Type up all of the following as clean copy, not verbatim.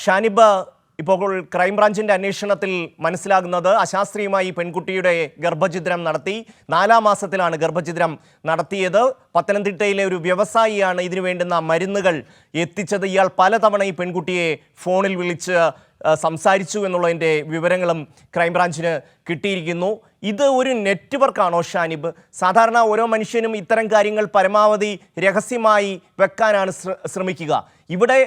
ഷാനിബ്, ഇപ്പോൾ ക്രൈംബ്രാഞ്ചിന്റെ അന്വേഷണത്തിൽ മനസ്സിലാകുന്നത് അശാസ്ത്രീയമായി പെൺകുട്ടിയുടെ ഗർഭഛിദ്രം നടത്തി. 4-ാം മാസത്തിലാണ് ഗർഭഛിദ്രം നടത്തിയത്. പത്തനംതിട്ടയിലെ ഒരു വ്യവസായിയാണ് ഇതിനു വേണ്ടുന്ന മരുന്നുകൾ എത്തിച്ചത്. ഇയാൾ പലതവണ ഈ പെൺകുട്ടിയെ ഫോണിൽ വിളിച്ച് സംസാരിച്ചു എന്നുള്ളതിൻ്റെ വിവരങ്ങളും ക്രൈംബ്രാഞ്ചിന് കിട്ടിയിരിക്കുന്നു. ഇത് ഒരു നെറ്റ്വർക്കാണോ ഷാനിബ്? സാധാരണ ഓരോ മനുഷ്യനും ഇത്തരം കാര്യങ്ങൾ പരമാവധി രഹസ്യമായി വെക്കാനാണ് ശ്രമിക്കുക. ഇവിടെ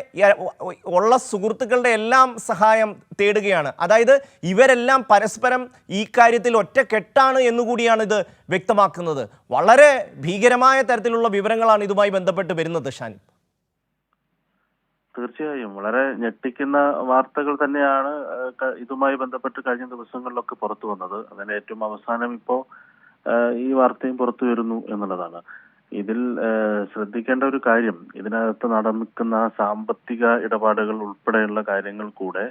ഉള്ള സുഹൃത്തുക്കളുടെ എല്ലാം സഹായം തേടുകയാണ്. അതായത് ഇവരെല്ലാം പരസ്പരം ഈ കാര്യത്തിൽ ഒറ്റക്കെട്ടാണ് എന്നുകൂടിയാണ് ഇത് വ്യക്തമാക്കുന്നത്. വളരെ ഭീകരമായ തരത്തിലുള്ള വിവരങ്ങളാണ് ഇതുമായി ബന്ധപ്പെട്ട് വരുന്നത് ഷാനിബ്. തീർച്ചയായും വളരെ ഞെട്ടിക്കുന്ന വാർത്തകൾ തന്നെയാണ് ഇതുമായി ബന്ധപ്പെട്ട് കഴിഞ്ഞ ദിവസങ്ങളിലൊക്കെ പുറത്തു വന്നത്. അതിന് ഏറ്റവും അവസാനം ഇപ്പോ ഈ വാർത്തയും പുറത്തു വരുന്നു എന്നുള്ളതാണ്. ഇതിൽ ശ്രദ്ധിക്കേണ്ട ഒരു കാര്യം, ഇതിനകത്ത് നടക്കുന്ന സാമ്പത്തിക ഇടപാടുകൾ ഉൾപ്പെടെയുള്ള കാര്യങ്ങൾ കൂടെ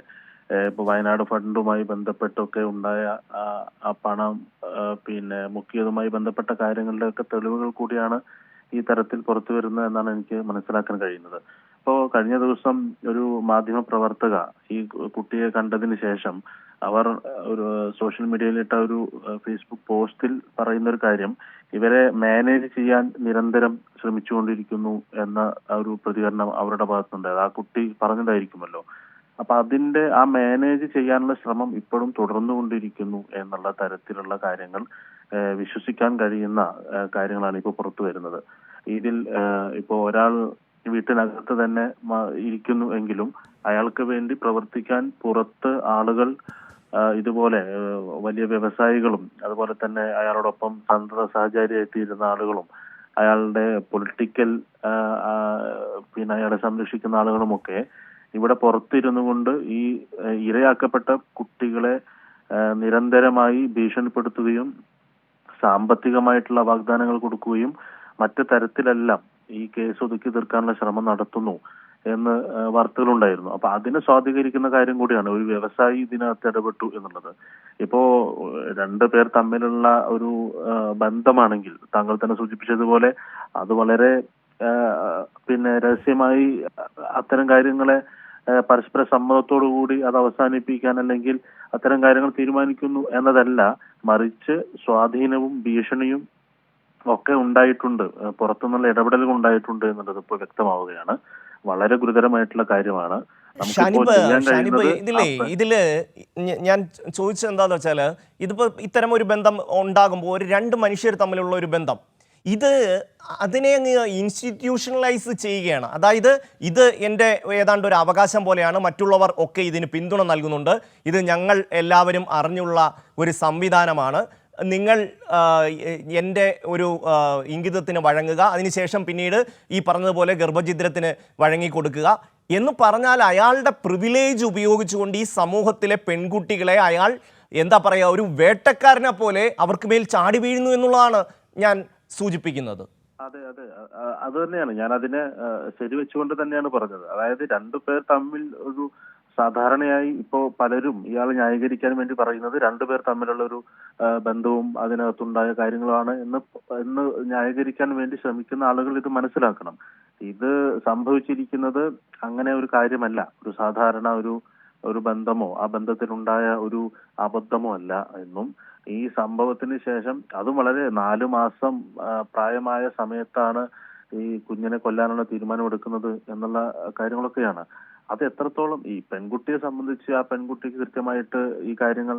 ഇപ്പൊ വയനാട് ഫണ്ടുമായി ബന്ധപ്പെട്ടൊക്കെ ഉണ്ടായ ആ പണം മുക്കിയതുമായി ബന്ധപ്പെട്ട കാര്യങ്ങളുടെ ഒക്കെ തെളിവുകൾ കൂടിയാണ് ഈ തരത്തിൽ പുറത്തു വരുന്നത് എന്നാണ് എനിക്ക് മനസ്സിലാക്കാൻ കഴിയുന്നത്. ഇപ്പോ കഴിഞ്ഞ ദിവസം ഒരു മാധ്യമ പ്രവർത്തക ഈ കുട്ടിയെ കണ്ടതിന് ശേഷം അവർ ഒരു സോഷ്യൽ മീഡിയയിലിട്ട ഒരു ഫേസ്ബുക്ക് പോസ്റ്റിൽ പറയുന്ന ഒരു കാര്യം, ഇവരെ മാനേജ് ചെയ്യാൻ നിരന്തരം ശ്രമിച്ചുകൊണ്ടിരിക്കുന്നു എന്ന ഒരു പ്രതികരണം അവരുടെ ഭാഗത്തുണ്ടായത്. ആ കുട്ടി പറഞ്ഞതായിരിക്കുമല്ലോ. അപ്പൊ അതിന്റെ ആ മാനേജ് ചെയ്യാനുള്ള ശ്രമം ഇപ്പോഴും തുടർന്നുകൊണ്ടിരിക്കുന്നു എന്നുള്ള തരത്തിലുള്ള കാര്യങ്ങൾ വിശ്വസിക്കാൻ കഴിയുന്ന കാര്യങ്ങളാണ് ഇപ്പോൾ പുറത്തു വരുന്നത്. ഇതിൽ ഇപ്പോ ഒരാൾ വീട്ടിനകത്ത് തന്നെ ഇരിക്കുന്നു എങ്കിലും അയാൾക്ക് വേണ്ടി പ്രവർത്തിക്കാൻ പുറത്ത് ആളുകൾ, ഇതുപോലെ വലിയ വ്യവസായികളും അതുപോലെ തന്നെ അയാളോടൊപ്പം സന്തത സഹചാരിയായിത്തീരുന്ന ആളുകളും അയാളുടെ പൊളിറ്റിക്കൽ അയാളെ സംരക്ഷിക്കുന്ന ആളുകളുമൊക്കെ ഇവിടെ പുറത്തിരുന്നു കൊണ്ട് ഈ ഇരയാക്കപ്പെട്ട കുട്ടികളെ നിരന്തരമായി ഭീഷണിപ്പെടുത്തുകയും സാമ്പത്തികമായിട്ടുള്ള വാഗ്ദാനങ്ങൾ കൊടുക്കുകയും മറ്റു തരത്തിലെല്ലാം ഈ കേസ് ഒതുക്കി തീർക്കാനുള്ള ശ്രമം നടത്തുന്നു എന്ന് വാർത്തകളുണ്ടായിരുന്നു. അപ്പൊ അതിനെ സ്വാധീകരിക്കുന്ന കാര്യം കൂടിയാണ് ഒരു വ്യവസായി ഇതിനകത്ത് ഇടപെട്ടു എന്നുള്ളത്. ഇപ്പോ രണ്ടുപേർ തമ്മിലുള്ള ഒരു ബന്ധമാണെങ്കിൽ താങ്കൾ തന്നെ സൂചിപ്പിച്ചതുപോലെ അത് വളരെ രഹസ്യമായി അത്തരം കാര്യങ്ങളെ പരസ്പര സമ്മതത്തോടു കൂടി അത് അവസാനിപ്പിക്കാൻ അല്ലെങ്കിൽ അത്തരം കാര്യങ്ങൾ തീരുമാനിക്കുന്നു എന്നതല്ല, മറിച്ച് സ്വാധീനവും ഭീഷണിയും ഒക്കെ ഉണ്ടായിട്ടുണ്ട്, പുറത്തുനിന്നുള്ള ഇടപെടലുകൾ ഉണ്ടായിട്ടുണ്ട് എന്നുള്ളത് ഇപ്പോൾ വ്യക്തമാവുകയാണ്. വളരെ ഗുരുതരമായിട്ടുള്ള കാര്യമാണ്. ഇതില് ഞാൻ ചോദിച്ചത് എന്താന്ന് വെച്ചാല്, ഇതിപ്പോ ഇത്തരം ഒരു ബന്ധം ഉണ്ടാകുമ്പോൾ ഒരു രണ്ട് മനുഷ്യർ തമ്മിലുള്ള ഒരു ബന്ധം, ഇത് അതിനെ അങ്ങ് ഇൻസ്റ്റിറ്റ്യൂഷണലൈസ് ചെയ്യുകയാണ്. അതായത് ഇത് എൻ്റെ ഏതാണ്ട് ഒരു അവകാശം പോലെയാണ്, മറ്റുള്ളവർ ഒക്കെ ഇതിന് പിന്തുണ നൽകുന്നുണ്ട്, ഇത് ഞങ്ങൾ എല്ലാവരും അറിഞ്ഞുള്ള ഒരു സംവിധാനമാണ്, നിങ്ങൾ എൻ്റെ ഒരു ഇംഗിതത്തിന് വഴങ്ങുക, അതിനുശേഷം പിന്നീട് ഈ പറഞ്ഞതുപോലെ ഗർഭഛിദ്രത്തിന് വഴങ്ങിക്കൊടുക്കുക എന്ന് പറഞ്ഞാൽ അയാളുടെ പ്രിവിലേജ് ഉപയോഗിച്ചുകൊണ്ട് ഈ സമൂഹത്തിലെ പെൺകുട്ടികളെ അയാൾ എന്താ പറയുക, ഒരു വേട്ടക്കാരനെ പോലെ അവർക്ക് മേൽ ചാടി വീഴുന്നു എന്നുള്ളതാണ് ഞാൻ സൂചിപ്പിക്കുന്നത്. അതെ, അത് തന്നെയാണ് ഞാൻ അതിനെ ശരിവെച്ചുകൊണ്ട് തന്നെയാണ് പറഞ്ഞത്. അതായത് രണ്ടുപേർ തമ്മിൽ ഒരു സാധാരണയായി ഇപ്പോ പലരും ഇയാൾ ന്യായീകരിക്കാൻ വേണ്ടി പറയുന്നത് രണ്ടുപേർ തമ്മിലുള്ള ഒരു ബന്ധവും അതിനകത്തുണ്ടായ കാര്യങ്ങളാണ് എന്ന് ന്യായീകരിക്കാൻ വേണ്ടി ശ്രമിക്കുന്ന ആളുകൾ ഇത് മനസ്സിലാക്കണം. ഇത് സംഭവിച്ചിരിക്കുന്നത് അങ്ങനെ ഒരു കാര്യമല്ല. ഒരു സാധാരണ ഒരു ബന്ധമോ ആ ബന്ധത്തിലുണ്ടായ ഒരു അബദ്ധമോ അല്ല എന്നും, ഈ സംഭവത്തിന് ശേഷം അതും വളരെ 4 മാസം പ്രായമായ സമയത്താണ് ഈ കുഞ്ഞിനെ കൊല്ലാനുള്ള തീരുമാനമെടുക്കുന്നത് എന്നുള്ള കാര്യങ്ങളൊക്കെയാണ്. അത് എത്രത്തോളം ഈ പെൺകുട്ടിയെ സംബന്ധിച്ച് ആ പെൺകുട്ടിക്ക് കൃത്യമായിട്ട് ഈ കാര്യങ്ങൾ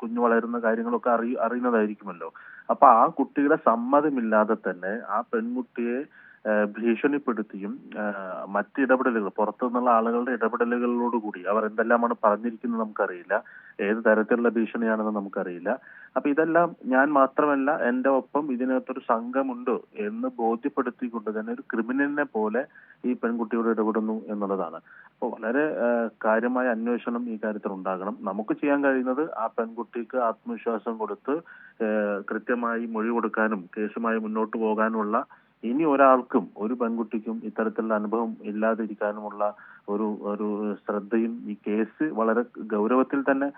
കുഞ്ഞു വളരുന്ന കാര്യങ്ങളൊക്കെ അറിയുന്നതായിരിക്കുമല്ലോ. അപ്പൊ ആ കുട്ടിയുടെ സമ്മതമില്ലാതെ തന്നെ ആ പെൺകുട്ടിയെ ഭീഷണിപ്പെടുത്തിയും മറ്റിടപെടലുകൾ, പുറത്തുനിന്നുള്ള ആളുകളുടെ ഇടപെടലുകളോടുകൂടി അവർ എന്തെല്ലാമാണ് പറഞ്ഞിരിക്കുന്നത് നമുക്കറിയില്ല, ഏത് തരത്തിലുള്ള ഭീഷണിയാണെന്ന് നമുക്കറിയില്ല. അപ്പൊ ഇതെല്ലാം ഞാൻ മാത്രമല്ല, എന്റെ ഒപ്പം ഇതിനകത്തൊരു സംഘമുണ്ട് എന്ന് ബോധ്യപ്പെടുത്തിക്കൊണ്ട് തന്നെ ഒരു ക്രിമിനലിനെ പോലെ ഈ പെൺകുട്ടിയോട് ഇടപെടുന്നു എന്നുള്ളതാണ്. അപ്പോൾ വളരെ കാര്യമായ അന്വേഷണം ഈ കാര്യത്തിൽ ഉണ്ടാകണം. നമുക്ക് ചെയ്യാൻ കഴിയുന്നത് ആ പെൺകുട്ടിക്ക് ആത്മവിശ്വാസം കൊടുത്ത് കൃത്യമായി മൊഴി കൊടുക്കാനും കേസുമായി മുന്നോട്ട് പോകാനുമുള്ള ഇനി ഒരാൾക്കും ഒരു പെൺകുട്ടിക്കും ഇത്തരത്തിലുള്ള അനുഭവം ഇല്ലാതിരിക്കാനുമുള്ള ഒരു ഒരു ശ്രദ്ധയും ഈ കേസ് വളരെ ഗൗരവത്തിൽ തന്നെ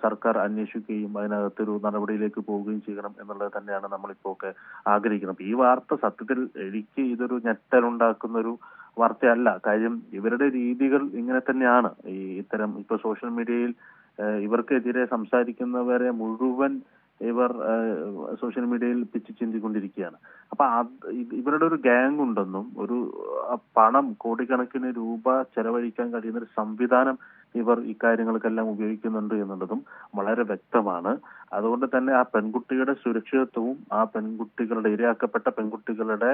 സർക്കാർ അന്വേഷിക്കുകയും അതിനകത്തൊരു നടപടിയിലേക്ക് പോവുകയും ചെയ്യണം എന്നുള്ളത് തന്നെയാണ് നമ്മളിപ്പോ ഒക്കെ ആഗ്രഹിക്കുന്നത്. ഈ വാർത്ത സത്യത്തിൽ എനിക്ക് ഇതൊരു ഞെട്ടലുണ്ടാക്കുന്ന ഒരു വാർത്തയല്ല. കാര്യം ഇവരുടെ രീതികൾ ഇങ്ങനെ തന്നെയാണ്. ഈ ഇത്തരം ഇപ്പൊ സോഷ്യൽ മീഡിയയിൽ ഇവർക്കെതിരെ സംസാരിക്കുന്നവരെ മുഴുവൻ ഇവർ സോഷ്യൽ മീഡിയയിൽ പിച്ച് ചിന്തിക്കൊണ്ടിരിക്കുകയാണ്. അപ്പൊ ഇവരുടെ ഒരു ഗ്യാങ് ഉണ്ടെന്നും ഒരു പണം കോടിക്കണക്കിന് രൂപ ചെലവഴിക്കാൻ കഴിയുന്ന ഒരു സംവിധാനം ഇവർ ഇക്കാര്യങ്ങൾക്കെല്ലാം ഉപയോഗിക്കുന്നുണ്ട് എന്നുള്ളതും വളരെ വ്യക്തമാണ്. അതുകൊണ്ട് തന്നെ ആ പെൺകുട്ടിയുടെ സുരക്ഷിതത്വവും ആ പെൺകുട്ടികളുടെ ഇരയാക്കപ്പെട്ട പെൺകുട്ടികളുടെ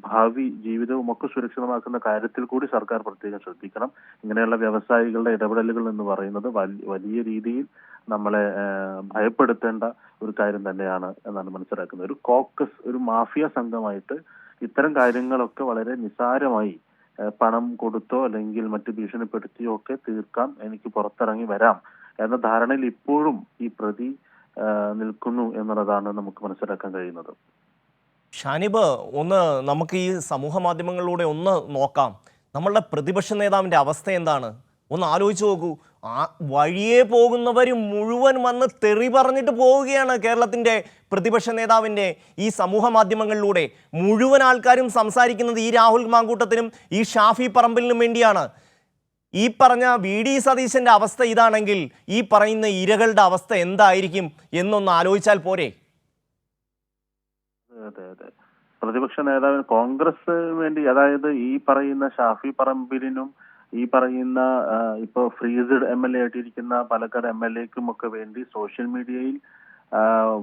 ഭാവി ജീവിതവും ഒക്കെ സുരക്ഷിതമാക്കുന്ന കാര്യത്തിൽ കൂടി സർക്കാർ പ്രത്യേകം ശ്രദ്ധിക്കണം. ഇങ്ങനെയുള്ള വ്യവസായികളുടെ ഇടപെടലുകൾ എന്ന് പറയുന്നത് വലിയ രീതിയിൽ നമ്മളെ ഭയപ്പെടുത്തേണ്ട ഒരു കാര്യം തന്നെയാണ് എന്നാണ് മനസ്സിലാക്കുന്നത്. ഒരു കോക്കസ്, ഒരു മാഫിയ സംഘമായിട്ട് ഇത്തരം കാര്യങ്ങളൊക്കെ വളരെ നിസ്സാരമായി പണം കൊടുത്തോ അല്ലെങ്കിൽ മറ്റു ഭീഷണിപ്പെടുത്തിയോ ഒക്കെ തീർക്കാം, എനിക്ക് പുറത്തിറങ്ങി വരാം എന്ന ധാരണയിൽ ഇപ്പോഴും ഈ പ്രതി നിൽക്കുന്നു എന്നുള്ളതാണ് നമുക്ക് മനസ്സിലാക്കാൻ കഴിയുന്നത്. ഷാനിബ്, ഒന്ന് നമുക്ക് ഈ സമൂഹ മാധ്യമങ്ങളിലൂടെ ഒന്ന് നോക്കാം. നമ്മളുടെ പ്രതിപക്ഷ നേതാവിൻ്റെ അവസ്ഥ എന്താണ്? ഒന്ന് ആലോചിച്ച് നോക്കൂ. ആ വഴിയെ പോകുന്നവർ മുഴുവൻ വന്ന് തെറി പറഞ്ഞിട്ട് പോവുകയാണ്. കേരളത്തിൻ്റെ പ്രതിപക്ഷ നേതാവിൻ്റെ ഈ സമൂഹ മാധ്യമങ്ങളിലൂടെ മുഴുവൻ ആൾക്കാരും സംസാരിക്കുന്നത് ഈ രാഹുൽ മാങ്കൂട്ടത്തിനും ഈ ഷാഫി പറമ്പിലിനും വേണ്ടിയാണ്. ഈ പറഞ്ഞ വി.ഡി. സതീശൻ്റെ അവസ്ഥ ഇതാണെങ്കിൽ ഈ പറയുന്ന ഇരകളുടെ അവസ്ഥ എന്തായിരിക്കും എന്നൊന്ന് ആലോചിച്ചാൽ പോരെ? അതെ അതെ, പ്രതിപക്ഷ നേതാവിന് കോൺഗ്രസ് വേണ്ടി, അതായത് ഈ പറയുന്ന ഷാഫി പറമ്പിലിനും ഈ പറയുന്ന ഇപ്പൊ ഫ്രീസ്ഡ് MLA ആയിട്ടിരിക്കുന്ന പാലക്കാട് MLAക്കും ഒക്കെ വേണ്ടി സോഷ്യൽ മീഡിയയിൽ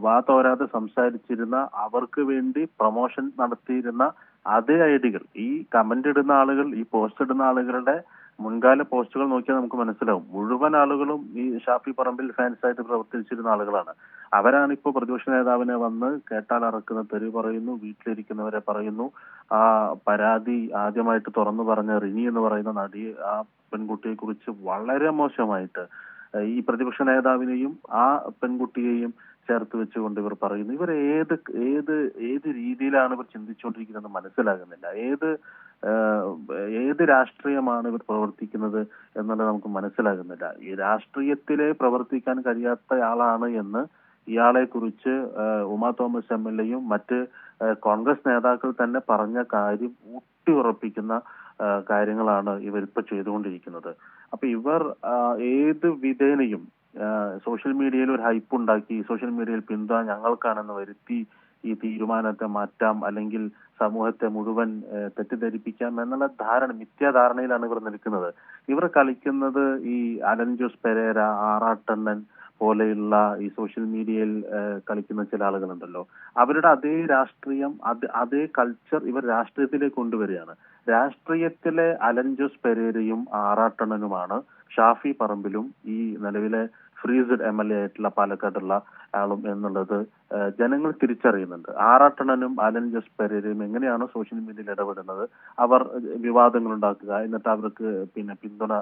വാ തോരാതെ സംസാരിച്ചിരുന്ന, അവർക്ക് വേണ്ടി പ്രൊമോഷൻ നടത്തിയിരുന്ന അതേ ഐഡികൾ, ഈ കമന്റ് ഇടുന്ന ആളുകൾ, ഈ പോസ്റ്റ് ഇടുന്ന ആളുകളുടെ മുൻകാല പോസ്റ്റുകൾ നോക്കിയാൽ നമുക്ക് മനസ്സിലാവും മുഴുവൻ ആളുകളും ഈ ഷാഫി പറമ്പിൽ ഫാൻസ് ആയിട്ട് പ്രവർത്തിച്ചിരുന്ന ആളുകളാണ്. അവരാണ് ഇപ്പോൾ പ്രതിപക്ഷ നേതാവിനെ വന്ന് കേട്ടാൽ അറക്കുന്ന തെറി പറയുന്നു, വീട്ടിലിരിക്കുന്നവരെ പറയുന്നു. ആ പരാതി ആദ്യമായിട്ട് തുറന്നു പറഞ്ഞ റിനി എന്ന് പറയുന്ന നടി, ആ പെൺകുട്ടിയെ കുറിച്ച് വളരെ മോശമായിട്ട് ഈ പ്രതിപക്ഷ നേതാവിനെയും ആ പെൺകുട്ടിയെയും ചേർത്ത് വെച്ചുകൊണ്ട് ഇവർ പറയുന്നു. ഇവർ ഏത് ഏത് ഏത് രീതിയിലാണ് ഇവർ ചിന്തിച്ചുകൊണ്ടിരിക്കുന്നത് മനസ്സിലാകുന്നില്ല. ഏത് രാഷ്ട്രീയമാണ് ഇവർ പ്രവർത്തിക്കുന്നത് എന്നുള്ളത് നമുക്ക് മനസ്സിലാകുന്നില്ല. ഈ രാഷ്ട്രീയത്തിലെ പ്രവർത്തിക്കാൻ കഴിയാത്ത ആളാണ് എന്ന് ഇയാളെ കുറിച്ച് ഉമാ തോമസ് MLAയും മറ്റ് കോൺഗ്രസ് നേതാക്കൾ തന്നെ പറഞ്ഞ കാര്യം ഊട്ടി ഉറപ്പിക്കുന്ന കാര്യങ്ങളാണ് ഇവരിപ്പോ ചെയ്തുകൊണ്ടിരിക്കുന്നത്. അപ്പൊ ഇവർ ഏത് വിധേനയും സോഷ്യൽ മീഡിയയിൽ ഒരു ഹൈപ്പ് ഉണ്ടാക്കി, സോഷ്യൽ മീഡിയയിൽ പിന്തുണ ഞങ്ങൾക്കാണെന്ന് വരുത്തി ഈ തീരുമാനത്തെ മാറ്റാം, അല്ലെങ്കിൽ സമൂഹത്തെ മുഴുവൻ തെറ്റിദ്ധരിപ്പിക്കാം എന്നുള്ള മിഥ്യാധാരണയിലാണ് ഇവർ നിൽക്കുന്നത്. ഇവർ കളിക്കുന്നത് ഈ അലൻ ജോസ് പെരേര, ആറാട്ടണ്ണൻ പോലെയുള്ള ഈ സോഷ്യൽ മീഡിയയിൽ കളിക്കുന്ന ചില ആളുകളുണ്ടല്ലോ, അവരുടെ അതേ രാഷ്ട്രീയം, അതേ കൾച്ചർ ഇവർ രാഷ്ട്രീയത്തിലേക്ക് കൊണ്ടുവരികയാണ്. രാഷ്ട്രീയത്തിലെ അലൻ ജോസ് പെരേരയും ആറാട്ടണ്ണനുമാണ് ഷാഫി പറമ്പിലും ഈ നിലവിലെ ഫ്രീസ്ഡ് MLA ആയിട്ടുള്ള പാലക്കാടുള്ള ആളും എന്നുള്ളത് ജനങ്ങൾ തിരിച്ചറിയുന്നുണ്ട്. ആറാട്ടണ്ണനും അലൻ ജോസ് പെരേരയും എങ്ങനെയാണ് സോഷ്യൽ മീഡിയയിൽ ഇടപെടുന്നത്, അവർ വിവാദങ്ങൾ ഉണ്ടാക്കുക, എന്നിട്ട് അവർക്ക് പിന്തുണ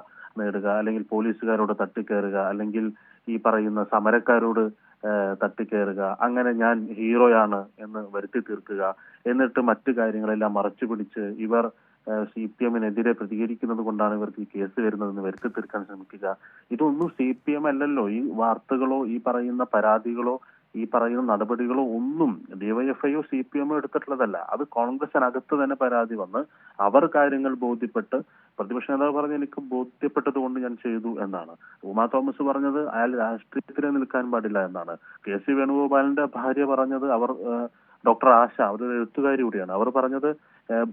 നേടുക, അല്ലെങ്കിൽ പോലീസുകാരോട് തട്ടിക്കയറുക, അല്ലെങ്കിൽ ഈ പറയുന്ന സമരക്കാരോട് തട്ടിക്കയറുക, അങ്ങനെ ഞാൻ ഹീറോയാണ് എന്ന് വരുത്തി തീർക്കുക, എന്നിട്ട് മറ്റു കാര്യങ്ങളെല്ലാം മറച്ചു പിടിച്ച് ഇവർ CPM-നെതിരെ പ്രതികരിക്കുന്നത് കൊണ്ടാണ് ഇവർക്ക് ഈ കേസ് വരുന്നതെന്ന് വരുത്തി തീർക്കാൻ ശ്രമിക്കുക. ഇതൊന്നും CPM അല്ലല്ലോ. ഈ വാർത്തകളോ ഈ പറയുന്ന പരാതികളോ ഈ പറയുന്ന നടപടികളോ ഒന്നും DYFI-യോ CPM-ഓ എടുത്തിട്ടുള്ളതല്ല. അത് കോൺഗ്രസിനകത്ത് തന്നെ പരാതി വന്ന് അവർ കാര്യങ്ങൾ ബോധ്യപ്പെട്ട്, പ്രതിപക്ഷ നേതാവ് പറഞ്ഞ് എനിക്ക് ബോധ്യപ്പെട്ടത് കൊണ്ട് ഞാൻ ചെയ്തു എന്നാണ്. ഉമാ തോമസ് പറഞ്ഞത് അയാൾ രാഷ്ട്രീയത്തിലെ നിൽക്കാൻ പാടില്ല എന്നാണ്. KC വേണുഗോപാലിന്റെ ഭാര്യ പറഞ്ഞത്, അവർ ഡോക്ടർ ആശ, അവരൊരു എഴുത്തുകാരി കൂടിയാണ്, അവർ പറഞ്ഞത്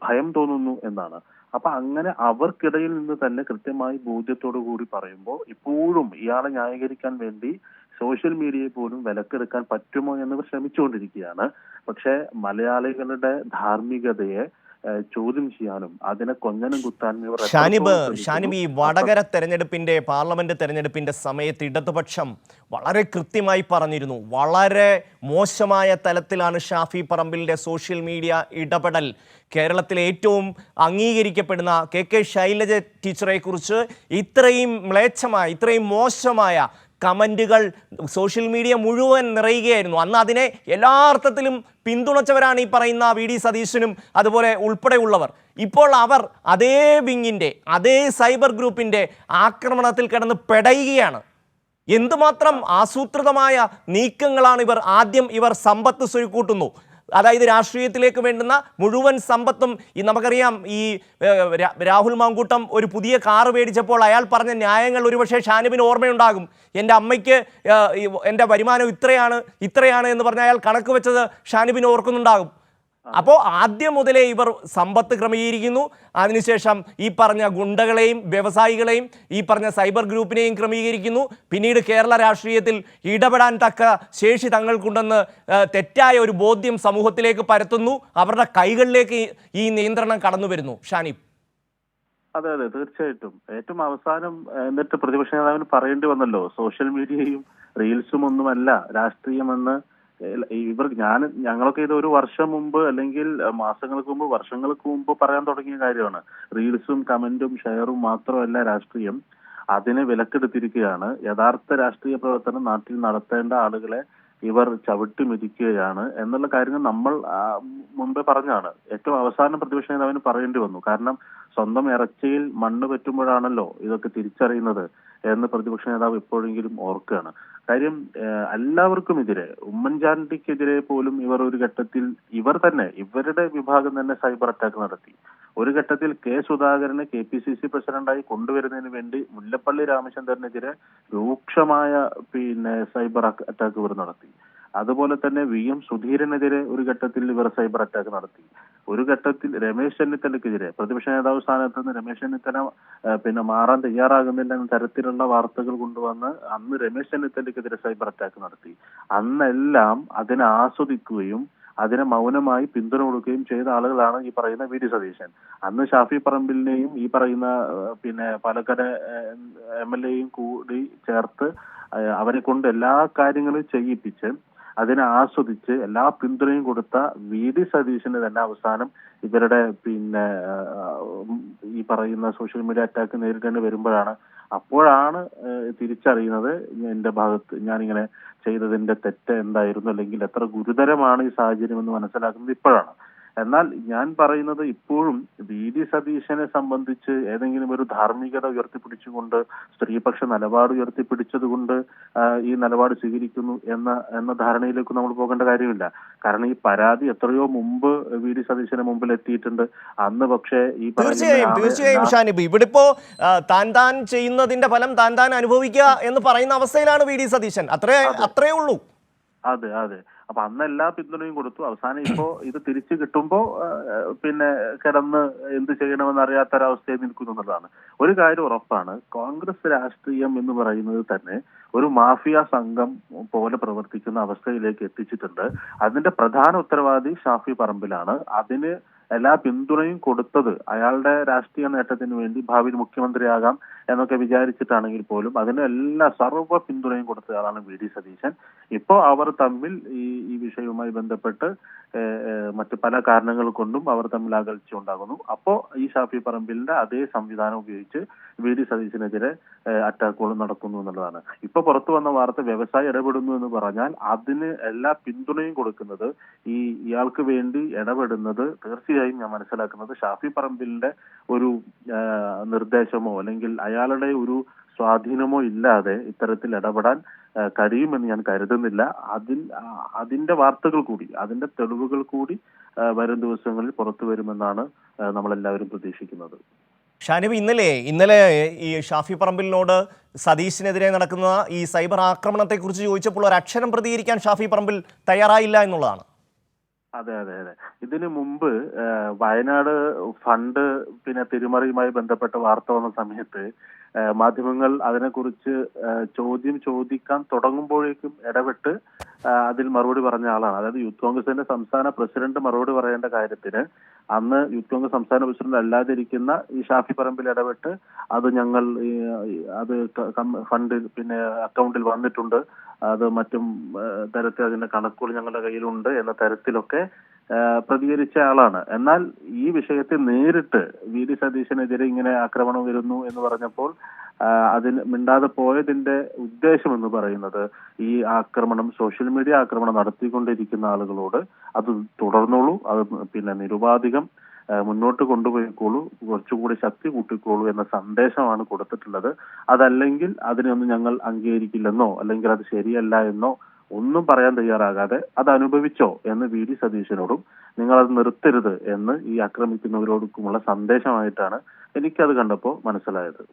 ഭയം തോന്നുന്നു എന്നാണ്. അപ്പൊ അങ്ങനെ അവർക്കിടയിൽ നിന്ന് തന്നെ കൃത്യമായി ബോധ്യത്തോടു കൂടി പറയുമ്പോൾ ഇപ്പോഴും ഇയാളെ ന്യായീകരിക്കാൻ വേണ്ടി സോഷ്യൽ മീഡിയയെ പോലും വിലക്കെടുക്കാൻ പറ്റുമോ എന്നിവർ ശ്രമിച്ചുകൊണ്ടിരിക്കുകയാണ്. പക്ഷെ മലയാളികളുടെ ധാർമ്മികതയെ ചോദ്യം ചെയ്യാനും അതിനെ കൊഞ്ഞനം കുത്താനും ഇവർ ഷാനിബ്, ഈ വടകര തെരഞ്ഞെടുപ്പിന്റെ, പാർലമെന്റ് തെരഞ്ഞെടുപ്പിന്റെ സമയത്ത് ഇടതുപക്ഷം വളരെ കൃത്യമായി പറഞ്ഞിരുന്നു, വളരെ മോശമായ തലത്തിലാണ് ഷാഫി പറമ്പിലിന്റെ സോഷ്യൽ മീഡിയ ഇടപെടൽ. കേരളത്തിലെ ഏറ്റവും അംഗീകരിക്കപ്പെടുന്ന KK ശൈലജ ടീച്ചറെ കുറിച്ച് ഇത്രയും മ്ലേച്ഛമായ, ഇത്രയും മോശമായ കമൻറ്റുകൾ സോഷ്യൽ മീഡിയ മുഴുവൻ നിറയുകയായിരുന്നു. അന്ന് അതിനെ എല്ലാ അർത്ഥത്തിലും പിന്തുണച്ചവരാണ് ഈ പറയുന്ന വി.ഡി. സതീശനും അതുപോലെ ഉൾപ്പെടെയുള്ളവർ. ഇപ്പോൾ അവർ അതേ വിങ്ങിൻ്റെ അതേ സൈബർ ഗ്രൂപ്പിൻ്റെ ആക്രമണത്തിൽ കിടന്ന് പെടയുകയാണ്. എന്തുമാത്രം ആസൂത്രിതമായ നീക്കങ്ങളാണ് ആദ്യം ഇവർ സമ്പത്ത് സ്വരുക്കൂട്ടുന്നു. അതായത് രാഷ്ട്രീയത്തിലേക്ക് വേണ്ടുന്ന മുഴുവൻ സമ്പത്തും നമുക്കറിയാം. ഈ രാഹുൽ മാങ്കൂട്ടം ഒരു പുതിയ കാറ് മേടിച്ചപ്പോൾ അയാൾ പറഞ്ഞ ന്യായങ്ങൾ ഒരുപക്ഷെ ഷാനിബിന് ഓർമ്മയുണ്ടാകും. എൻ്റെ അമ്മയ്ക്ക് എൻ്റെ വരുമാനം ഇത്രയാണ് എന്ന് പറഞ്ഞ അയാൾ കണക്ക് വെച്ചത് ഷാനിബിന് ഓർക്കുന്നുണ്ടാകും. അപ്പോൾ ആദ്യം മുതലേ ഇവർ സമ്പത്ത് ക്രമീകരിക്കുന്നു. അതിനുശേഷം ഈ പറഞ്ഞ ഗുണ്ടകളെയും വ്യവസായികളെയും ഈ പറഞ്ഞ സൈബർ ഗ്രൂപ്പിനെയും ക്രമീകരിക്കുന്നു. പിന്നീട് കേരള രാഷ്ട്രീയത്തിൽ ഇടപെടാൻ തക്ക ശേഷി തങ്ങൾക്കുണ്ടെന്ന് തെറ്റായ ഒരു ബോധ്യം സമൂഹത്തിലേക്ക് പരത്തുന്നു. അവരുടെ കൈകളിലേക്ക് ഈ നിയന്ത്രണം കടന്നു വരുന്നു. ഷാനിബ്. അതെ, തീർച്ചയായിട്ടും. ഏറ്റവും അവസാനം എന്നിട്ട് പ്രതിപക്ഷ നേതാവിന് പറയേണ്ടി വന്നല്ലോ, സോഷ്യൽ മീഡിയയും റീൽസും ഒന്നുമല്ല രാഷ്ട്രീയമെന്ന്. ഞങ്ങളൊക്കെ ഇത് ഒരു വർഷം മുമ്പ് അല്ലെങ്കിൽ വർഷങ്ങൾക്ക് മുമ്പ് പറയാൻ തുടങ്ങിയ കാര്യമാണ്. റീൽസും കമന്റും ഷെയറും മാത്രമല്ല രാഷ്ട്രീയം, അതിന് വിലക്കെടുത്തിരിക്കുകയാണ്. യഥാർത്ഥ രാഷ്ട്രീയ പ്രവർത്തനം നാട്ടിൽ നടത്തേണ്ട ആളുകളെ ഇവർ ചവിട്ടി മെതിക്കുകയാണ് എന്നുള്ള കാര്യങ്ങൾ നമ്മൾ മുമ്പേ പറഞ്ഞാണ്. ഏറ്റവും അവസാനം പ്രതിപക്ഷ നേതാവിന് പറയേണ്ടി വന്നു. കാരണം സ്വന്തം ഇറച്ചിയിൽ മണ്ണ് പറ്റുമ്പോഴാണല്ലോ ഇതൊക്കെ തിരിച്ചറിയുന്നത് എന്ന് പ്രതിപക്ഷ നേതാവ് എപ്പോഴെങ്കിലും ഓർക്കുകയാണ്. കാര്യം എല്ലാവർക്കും എതിരെ, ഉമ്മൻചാണ്ടിക്കെതിരെ പോലും ഇവർ ഒരു ഘട്ടത്തിൽ ഇവരുടെ വിഭാഗം തന്നെ സൈബർ അറ്റാക്ക് നടത്തി. ഒരു ഘട്ടത്തിൽ കെ സുധാകരനെ KPCC പ്രസിഡന്റായി കൊണ്ടുവരുന്നതിന് വേണ്ടി മുല്ലപ്പള്ളി രാമചന്ദ്രനെതിരെ രൂക്ഷമായ സൈബർ അറ്റാക്ക് ഇവർ നടത്തി. അതുപോലെ തന്നെ VM സുധീരനെതിരെ ഒരു ഘട്ടത്തിൽ ഇവർ സൈബർ അറ്റാക്ക് നടത്തി. ഒരു ഘട്ടത്തിൽ രമേശ് ചെന്നിത്തലയ്ക്കെതിരെ, പ്രതിപക്ഷ നേതാവ് സ്ഥാനത്ത് നിന്ന് രമേശ് ചെന്നിത്തല മാറാൻ തയ്യാറാകുന്നില്ല എന്ന തരത്തിലുള്ള വാർത്തകൾ കൊണ്ടുവന്ന് അന്ന് രമേശ് ചെന്നിത്തലയ്ക്കെതിരെ സൈബർ അറ്റാക്ക് നടത്തി. അന്നെല്ലാം അതിനെ ആസ്വദിക്കുകയും അതിനെ മൗനമായി പിന്തുണ കൊടുക്കുകയും ചെയ്ത ആളുകളാണ് ഈ പറയുന്ന വി.ഡി. സതീശൻ. അന്ന് ഷാഫി പറമ്പിലിനെയും ഈ പറയുന്ന പാലക്കാട് MLA കൂടി ചേർത്ത് അവരെ കൊണ്ട് എല്ലാ കാര്യങ്ങളും ചെയ്യിപ്പിച്ച് അതിനെ ആസ്വദിച്ച് എല്ലാ പിന്തുണയും കൊടുത്ത വി.ഡി. സതീശന് തന്നെ അവസാനം ഇവരുടെ ഈ പറയുന്ന സോഷ്യൽ മീഡിയ അറ്റാക്ക് നേരിടേണ്ടി വരുമ്പോഴാണ് തിരിച്ചറിയുന്നത് എന്റെ ഭാഗത്ത് ഞാനിങ്ങനെ ചെയ്തതിന്റെ തെറ്റ് എന്തായിരുന്നു, അല്ലെങ്കിൽ എത്ര ഗുരുതരമാണ് ഈ സാഹചര്യം എന്ന് മനസ്സിലാക്കുന്നത് ഇപ്പോഴാണ്. എന്നാൽ ഞാൻ പറയുന്നത് ഇപ്പോഴും വി.ഡി. സതീശനെ സംബന്ധിച്ച് ഏതെങ്കിലും ഒരു ധാർമ്മികത ഉയർത്തിപ്പിടിച്ചുകൊണ്ട്, സ്ത്രീപക്ഷ നിലപാട് ഉയർത്തിപ്പിടിച്ചതുകൊണ്ട് ഈ നിലപാട് സ്വീകരിക്കുന്നു എന്ന ധാരണയിലേക്ക് നമ്മൾ പോകേണ്ട കാര്യമില്ല. കാരണം ഈ പരാതി എത്രയോ മുമ്പ് വി.ഡി. സതീശന് മുമ്പിൽ എത്തിയിട്ടുണ്ട്. അന്ന് പക്ഷേ ഈ തീർച്ചയായും ഷാനിബ്, ഇവിടെ ഇപ്പോ താൻ ചെയ്യുന്നതിന്റെ ഫലം താൻ അനുഭവിക്കുക എന്ന് പറയുന്ന അവസ്ഥയിലാണ് വി.ഡി. സതീശൻ. അത്രേ ഉള്ളൂ. അതെ. അപ്പൊ അന്ന് എല്ലാ പിന്തുണയും കൊടുത്തു. അവസാനം ഇപ്പോ ഇത് തിരിച്ചു കിട്ടുമ്പോ കിടന്ന് എന്ത് ചെയ്യണമെന്ന് അറിയാത്തൊരവസ്ഥയിൽ നിൽക്കുന്നു എന്നുള്ളതാണ്. ഒരു കാര്യം ഉറപ്പാണ്, കോൺഗ്രസ് രാഷ്ട്രീയം എന്ന് പറയുന്നത് തന്നെ ഒരു മാഫിയ സംഘം പോലെ പ്രവർത്തിക്കുന്ന അവസ്ഥയിലേക്ക് എത്തിച്ചിട്ടുണ്ട്. അതിന്റെ പ്രധാന ഉത്തരവാദി ഷാഫി പറമ്പിലാണ്. അതിന് എല്ലാ പിന്തുണയും കൊടുത്തത് അയാളുടെ രാഷ്ട്രീയ നേട്ടത്തിന് വേണ്ടി ഭാവിയിൽ മുഖ്യമന്ത്രിയാകാം എന്നൊക്കെ വിചാരിച്ചിട്ടാണെങ്കിൽ പോലും അതിന് എല്ലാ സർവ്വ പിന്തുണയും കൊടുത്ത ആളാണ് വി.ഡി. സതീശൻ. ഇപ്പോ അവർ തമ്മിൽ ഈ വിഷയവുമായി ബന്ധപ്പെട്ട് മറ്റു പല കാരണങ്ങൾ കൊണ്ടും അവർ തമ്മിൽ അകൽച്ച ഉണ്ടാകുന്നു. അപ്പോ ഈ ഷാഫി പറമ്പിലിന്റെ അതേ സംവിധാനം ഉപയോഗിച്ച് വി.ഡി. സതീശനെതിരെ അറ്റാക്കുകൾ നടക്കുന്നു എന്നുള്ളതാണ്. ഇപ്പൊ പുറത്തു വന്ന വാർത്ത വ്യവസായി ഇടപെടുന്നു എന്ന് പറഞ്ഞാൽ അതിന് എല്ലാ പിന്തുണയും കൊടുക്കുന്നത് ഇയാൾക്ക് വേണ്ടി ഇടപെടുന്നത് തീർച്ചയായും ഞാൻ മനസ്സിലാക്കുന്നത് ഷാഫി പറമ്പിലിന്റെ ഒരു നിർദ്ദേശമോ അല്ലെങ്കിൽ അയാളുടെ ഒരു സ്വാധീനമോ ഇല്ലാതെ ഇത്തരത്തിൽ ഇടപെടാൻ കഴിയുമെന്ന് ഞാൻ കരുതുന്നില്ല. അതിന്റെ വാർത്തകൾ കൂടി, അതിന്റെ തെളിവുകൾ കൂടി വരും ദിവസങ്ങളിൽ പുറത്തു വരുമെന്നാണ് നമ്മളെല്ലാവരും പ്രതീക്ഷിക്കുന്നത്. ഷാനിബ്, ഇന്നലെ ഈ ഷാഫി പറമ്പിലിനോട് സതീശിനെതിരെ നടക്കുന്ന ഈ സൈബർ ആക്രമണത്തെക്കുറിച്ച് ചോദിച്ചപ്പോൾ ഒരു അക്ഷരം പ്രതികരിക്കാൻ ഷാഫി പറമ്പിൽ തയ്യാറായില്ല എന്നുള്ളതാണ്. അതെ. ഇതിനു മുമ്പ് വയനാട് ഫണ്ട് തിരിമറിയുമായി ബന്ധപ്പെട്ട വാർത്ത വന്ന സമയത്ത് മാധ്യമങ്ങൾ അതിനെക്കുറിച്ച് ചോദ്യം ചോദിക്കാൻ തുടങ്ങുമ്പോഴേക്കും ഇടപെട്ട് അതിൽ മറുപടി പറഞ്ഞ ആളാണ്. അതായത് യൂത്ത് കോൺഗ്രസിന്റെ സംസ്ഥാന പ്രസിഡന്റ് മറുപടി പറയേണ്ട കാര്യത്തിന് അന്ന് യൂത്ത് കോൺഗ്രസ് സംസ്ഥാന പ്രസിഡന്റ് അല്ലാതിരിക്കുന്ന ഈ ഷാഫി പറമ്പിൽ ഇടപെട്ട് അത് ഞങ്ങൾ അത് ഫണ്ട് അക്കൗണ്ടിൽ വന്നിട്ടുണ്ട്, അത് മറ്റും തരത്തിൽ അതിന്റെ കണക്കുകൾ ഞങ്ങളുടെ കയ്യിലുണ്ട് എന്ന തരത്തിലൊക്കെ പ്രതികരിച്ച ആളാണ്. എന്നാൽ ഈ വിഷയത്തിൽ നേരിട്ട് വി.ഡി. സതീശനെതിരെ ഇങ്ങനെ ആക്രമണം വരുന്നു എന്ന് പറഞ്ഞപ്പോൾ അതിന് മിണ്ടാതെ പോയതിന്റെ ഉദ്ദേശം എന്ന് പറയുന്നത് ഈ ആക്രമണം, സോഷ്യൽ മീഡിയ ആക്രമണം നടത്തിക്കൊണ്ടിരിക്കുന്ന ആളുകളോട് അത് തുടർന്നോളൂ, അത് പിന്നെ നിരുപാധികം മുന്നോട്ട് കൊണ്ടുപോയിക്കോളൂ, കുറച്ചുകൂടി ശക്തി കൂട്ടിക്കോളൂ എന്ന സന്ദേശമാണ് കൊടുത്തിട്ടുള്ളത്. അതല്ലെങ്കിൽ അതിനൊന്നും ഞങ്ങൾ അംഗീകരിക്കില്ലെന്നോ അല്ലെങ്കിൽ അത് ശരിയല്ല എന്നോ ഒന്നും പറയാൻ തയ്യാറാകാതെ അത് അനുഭവിച്ചോ എന്ന് വി ഡി സതീശനോടും നിങ്ങളത് നിർത്തരുത് എന്ന് ഈ ആക്രമിക്കുന്നവരോടുമുള്ള സന്ദേശമായിട്ടാണ് എനിക്കത് കണ്ടപ്പോൾ മനസ്സിലായത്.